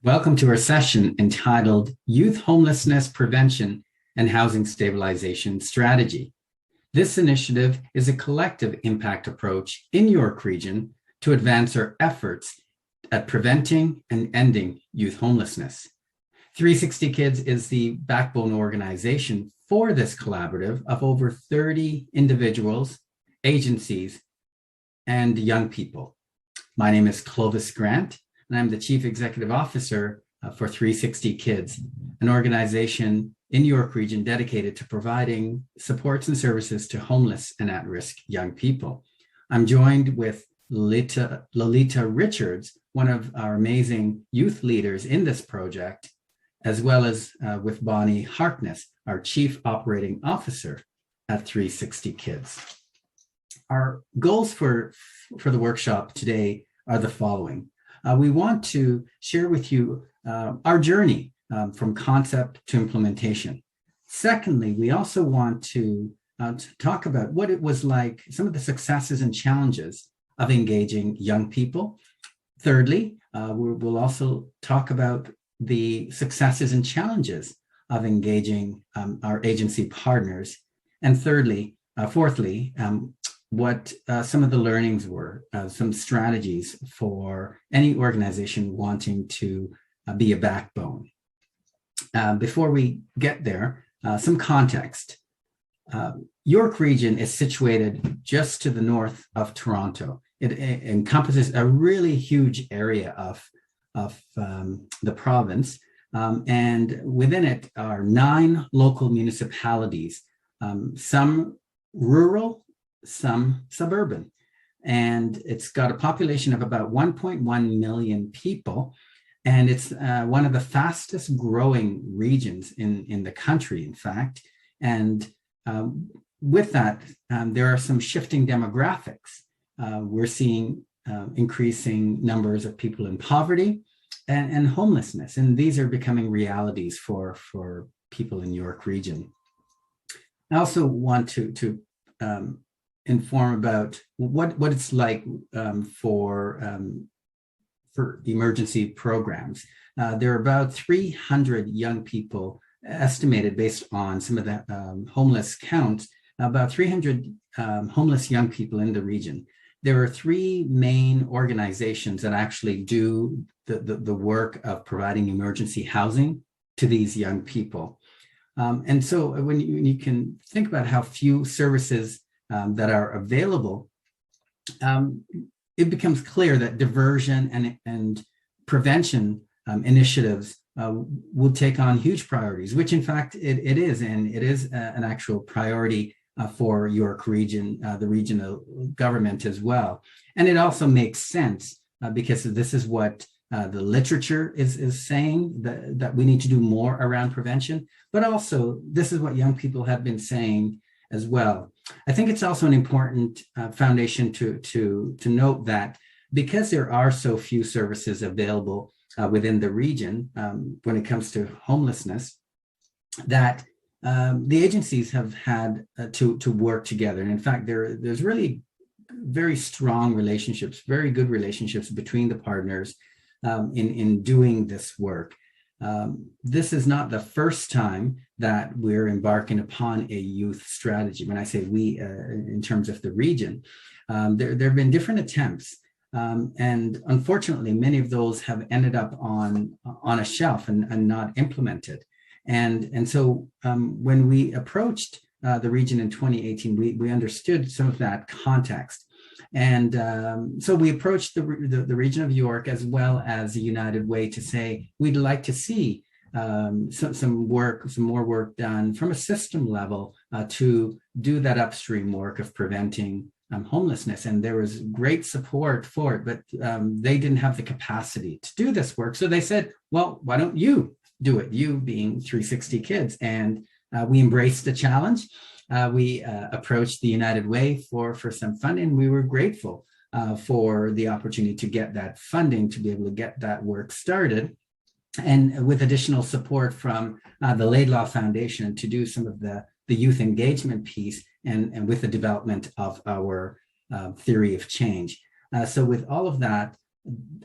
Welcome to our session entitled Youth Homelessness Prevention and Housing Stabilization Strategy. This initiative is a collective impact approach in York Region to advance our efforts at preventing and ending youth homelessness. 360 Kids is the backbone organization for this collaborative of over 30 individuals, agencies, and young people. My name is Clovis Grant, and I'm the Chief Executive Officer for 360 Kids, an organization in York Region dedicated to providing supports and services to homeless and at-risk young people. I'm joined with Lolita Richards, one of our amazing youth leaders in this project, as well as with Bonnie Harkness, our Chief Operating Officer at 360 Kids. Our goals for the workshop today are the following. We want to share with you our journey from concept to implementation. Secondly, we also want to talk about what it was like, some of the successes and challenges of engaging young people. Thirdly, we'll also talk about the successes and challenges of engaging our agency partners. And fourthly, what some of the learnings were, some strategies for any organization wanting to be a backbone. Before we get there, some context. York Region is situated just to the north of Toronto. It encompasses a really huge area of the province, and within it are 9 local municipalities, some rural, some suburban, and it's got a population of about 1.1 million people, and it's one of the fastest growing regions in the country, in fact. And with that, there are some shifting demographics. We're seeing increasing numbers of people in poverty and homelessness, and these are becoming realities for people in York Region. I also want to inform about what it's like for emergency programs. There are about 300 young people estimated based on some of the homeless counts, about 300 homeless young people in the region. There are 3 main organizations that actually do the work of providing emergency housing to these young people. And so when you can think about how few services that are available, it becomes clear that diversion and prevention initiatives will take on huge priorities, which in fact it is, and it is an actual priority for York Region, the regional government as well. And it also makes sense because this is what the literature is saying, that we need to do more around prevention, but also this is what young people have been saying as well. I think it's also an important foundation to note that because there are so few services available within the region when it comes to homelessness, that the agencies have had to work together. And in fact, there's really very strong relationships, very good relationships between the partners in doing this work. This is not the first time that we're embarking upon a youth strategy. When I say we, in terms of the region, there have been different attempts. And unfortunately, many of those have ended up on a shelf and not implemented. And so when we approached the region in 2018, we understood some of that context. And so we approached the region of York as well as the United Way to say, we'd like to see some more work done from a system level to do that upstream work of preventing homelessness. And there was great support for it, but they didn't have the capacity to do this work. So they said, well, why don't you do it? You being 360 Kids. And we embraced the challenge. We approached the United Way for some funding. We were grateful for the opportunity to get that funding to be able to get that work started, and with additional support from the Laidlaw Foundation to do some of the youth engagement piece and with the development of our theory of change. So with all of that,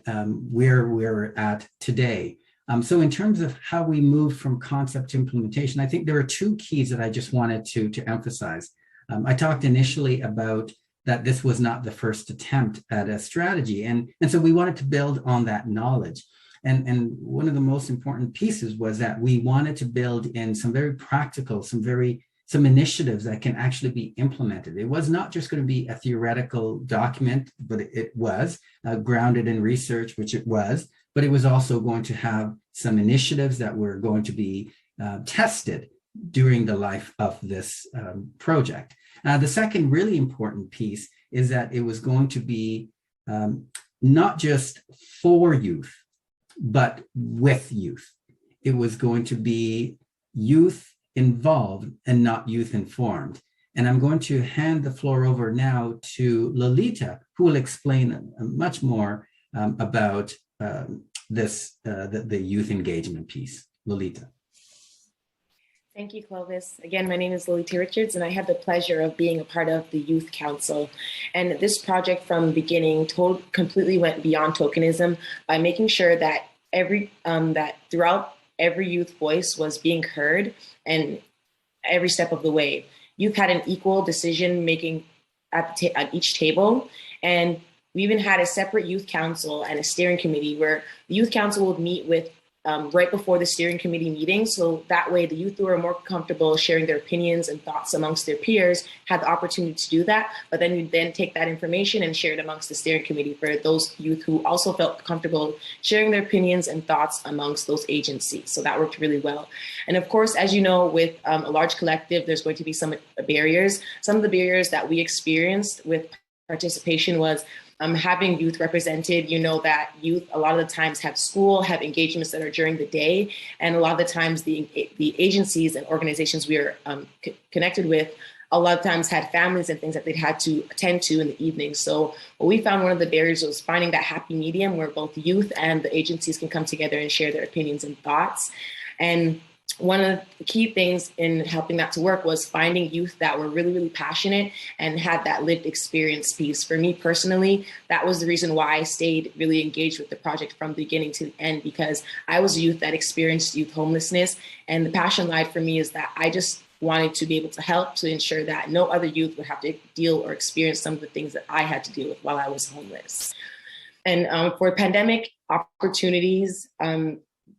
where we're at today, So in terms of how we move from concept to implementation, I think there are two keys that I just wanted to emphasize. I talked initially about that this was not the first attempt at a strategy. And so we wanted to build on that knowledge. And one of the most important pieces was that we wanted to build in some very practical, some initiatives that can actually be implemented. It was not just going to be a theoretical document, but it was grounded in research, which it was, but it was also going to have some initiatives that were going to be tested during the life of this project. The second really important piece is that it was going to be not just for youth, but with youth. It was going to be youth involved and not youth informed. And I'm going to hand the floor over now to Lolita, who will explain much more about the youth engagement piece. Lolita. Thank you, Clovis. Again, my name is Lolita Richards, and I have the pleasure of being a part of the Youth Council. And this project from the beginning completely went beyond tokenism by making sure that that throughout every youth voice was being heard and every step of the way. Youth had an equal decision making at each table. And we even had a separate youth council and a steering committee where the youth council would meet with right before the steering committee meeting. So that way the youth who are more comfortable sharing their opinions and thoughts amongst their peers had the opportunity to do that. But then we'd then take that information and share it amongst the steering committee for those youth who also felt comfortable sharing their opinions and thoughts amongst those agencies. So that worked really well. And of course, as you know, with a large collective, there's going to be some barriers. Some of the barriers that we experienced with participation was having youth represented. You know that youth a lot of the times have engagements that are during the day, and a lot of the times the agencies and organizations we are connected with a lot of times had families and things that they'd had to attend to in the evening. So what we found one of the barriers was finding that happy medium where both youth and the agencies can come together and share their opinions and thoughts. And one of the key things in helping that to work was finding youth that were really, really passionate and had that lived experience piece. For me personally, that was the reason why I stayed really engaged with the project from the beginning to the end, because I was a youth that experienced youth homelessness. And the passion lied for me is that I just wanted to be able to help to ensure that no other youth would have to deal or experience some of the things that I had to deal with while I was homeless. And for pandemic opportunities,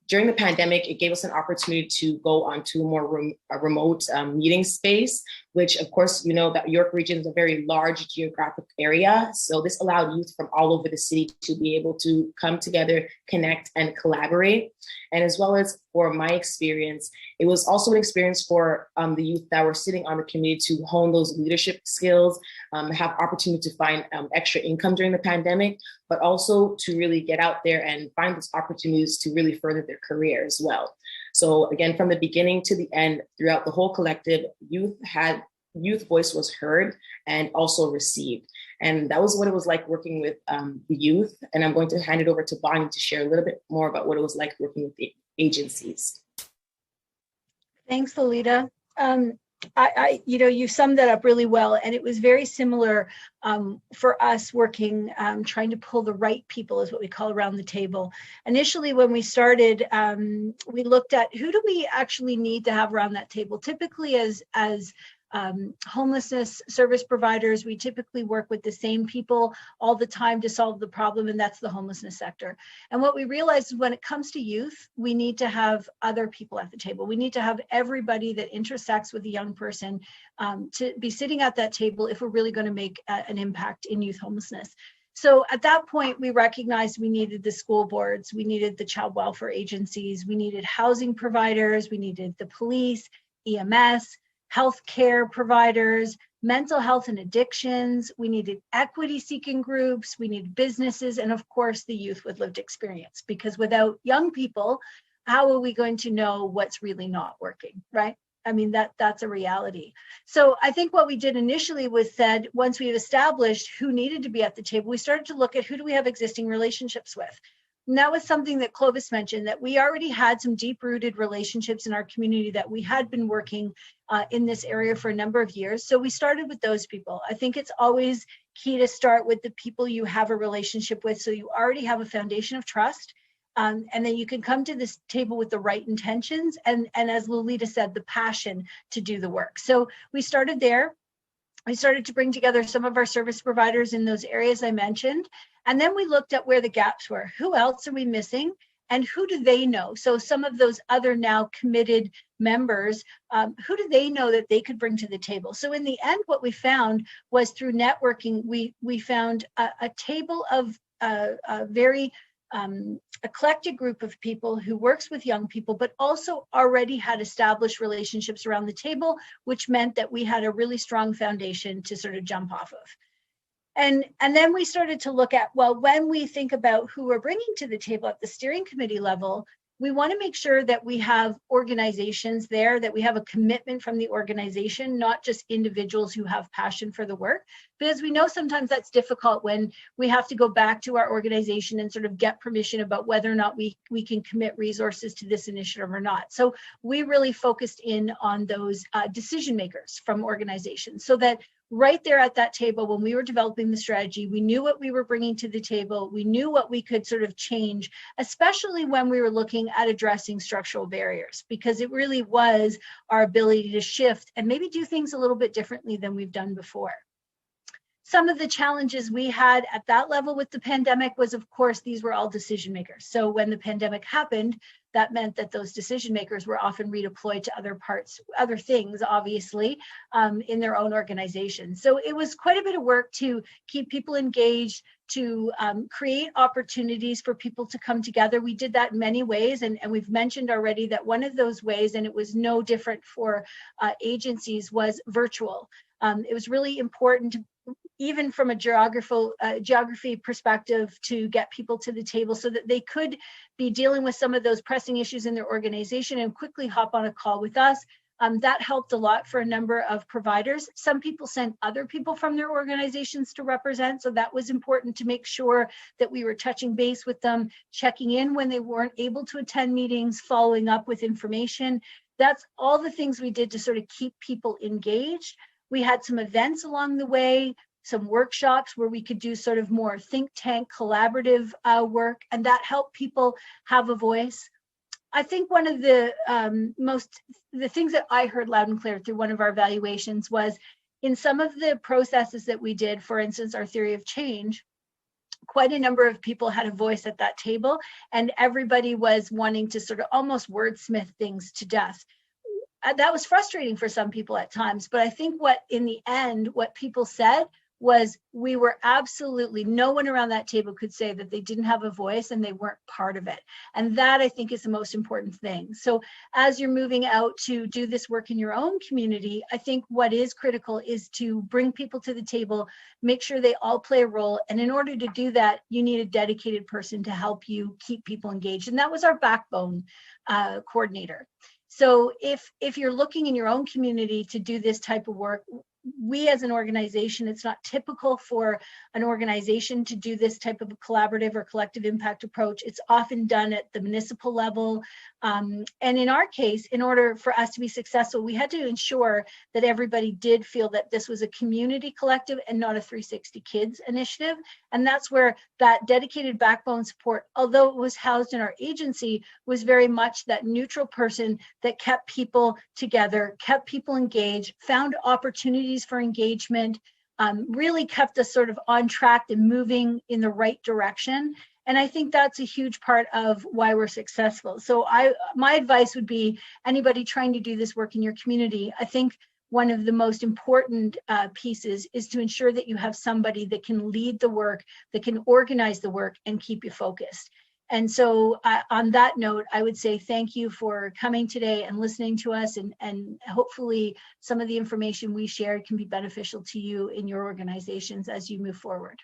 during the pandemic, it gave us an opportunity to go onto a remote meeting space, which of course, you know that York region is a very large geographic area. So this allowed youth from all over the city to be able to come together, connect and collaborate. And as well as for my experience, it was also an experience for the youth that were sitting on the committee to hone those leadership skills, have opportunity to find extra income during the pandemic, but also to really get out there and find those opportunities to really further their career as well. So again, from the beginning to the end, throughout the whole collective, youth voice was heard and also received. And that was what it was like working with the youth. And I'm going to hand it over to Bonnie to share a little bit more about what it was like working with the agencies. Thanks, Lolita. You summed that up really well, and it was very similar for us working, trying to pull the right people, is what we call, around the table. Initially, when we started, we looked at who do we actually need to have around that table. Typically, as homelessness service providers, we typically work with the same people all the time to solve the problem, and that's the homelessness sector. And what we realized is when it comes to youth, we need to have other people at the table. We need to have everybody that intersects with a young person to be sitting at that table if we're really going to make an impact in youth homelessness. So at that point, we recognized we needed the school boards, we needed the child welfare agencies, we needed housing providers, we needed the police, EMS, healthcare providers, mental health and addictions. We needed equity-seeking groups. We needed businesses, and of course, the youth with lived experience. Because without young people, how are we going to know what's really not working, right? I mean, that's a reality. So I think what we did initially was said, once we've established who needed to be at the table, we started to look at who do we have existing relationships with. And that was something that Clovis mentioned, that we already had some deep-rooted relationships in our community that we had been working in this area for a number of years. So we started with those people. I think it's always key to start with the people you have a relationship with, so you already have a foundation of trust. And then you can come to this table with the right intentions and as Lolita said, the passion to do the work. So we started there. We started to bring together some of our service providers in those areas I mentioned. And then we looked at where the gaps were. Who else are we missing? And who do they know? So some of those other now committed members, who do they know that they could bring to the table? So in the end, what we found was through networking, we found a table of a very eclectic group of people who works with young people, but also already had established relationships around the table, which meant that we had a really strong foundation to sort of jump off of. And then we started to look at, well, when we think about who we're bringing to the table at the steering committee level, we want to make sure that we have organizations there, that we have a commitment from the organization, not just individuals who have passion for the work. Because we know sometimes that's difficult when we have to go back to our organization and sort of get permission about whether or not we can commit resources to this initiative or not. So we really focused in on those decision makers from organizations so that right there at that table, when we were developing the strategy, we knew what we were bringing to the table. We knew what we could sort of change, especially when we were looking at addressing structural barriers, because it really was our ability to shift and maybe do things a little bit differently than we've done before. Some of the challenges we had at that level with the pandemic was, of course, these were all decision makers. So when the pandemic happened, that meant that those decision makers were often redeployed to other parts, other things, obviously, in their own organization. So it was quite a bit of work to keep people engaged, to create opportunities for people to come together. We did that in many ways, and we've mentioned already that one of those ways, and it was no different for agencies, was virtual. It was really important to, even from a geography perspective, to get people to the table so that they could be dealing with some of those pressing issues in their organization and quickly hop on a call with us. That helped a lot for a number of providers. Some people sent other people from their organizations to represent, so that was important to make sure that we were touching base with them, checking in when they weren't able to attend meetings, following up with information. That's all the things we did to sort of keep people engaged. We had some events along the way, some workshops where we could do sort of more think tank collaborative work, and that helped people have a voice. I think one of the the things that I heard loud and clear through one of our evaluations was in some of the processes that we did, for instance, our theory of change, quite a number of people had a voice at that table, and everybody was wanting to sort of almost wordsmith things to death. That was frustrating for some people at times, but I think what in the end, what people said was we were absolutely, no one around that table could say that they didn't have a voice and they weren't part of it. And that I think is the most important thing. So as you're moving out to do this work in your own community, I think what is critical is to bring people to the table, make sure they all play a role. And in order to do that, you need a dedicated person to help you keep people engaged. And that was our backbone coordinator. So if you're looking in your own community to do this type of work, we as an organization, it's not typical for an organization to do this type of a collaborative or collective impact approach. It's often done at the municipal level. And in our case, in order for us to be successful, we had to ensure that everybody did feel that this was a community collective and not a 360 Kids initiative. And that's where that dedicated backbone support, although it was housed in our agency, was very much that neutral person that kept people together, kept people engaged, found opportunities for engagement, really kept us sort of on track and moving in the right direction. And I think that's a huge part of why we're successful. So my advice would be anybody trying to do this work in your community, I think one of the most important pieces is to ensure that you have somebody that can lead the work, that can organize the work and keep you focused. And so on that note, I would say thank you for coming today and listening to us, and hopefully some of the information we shared can be beneficial to you in your organizations as you move forward.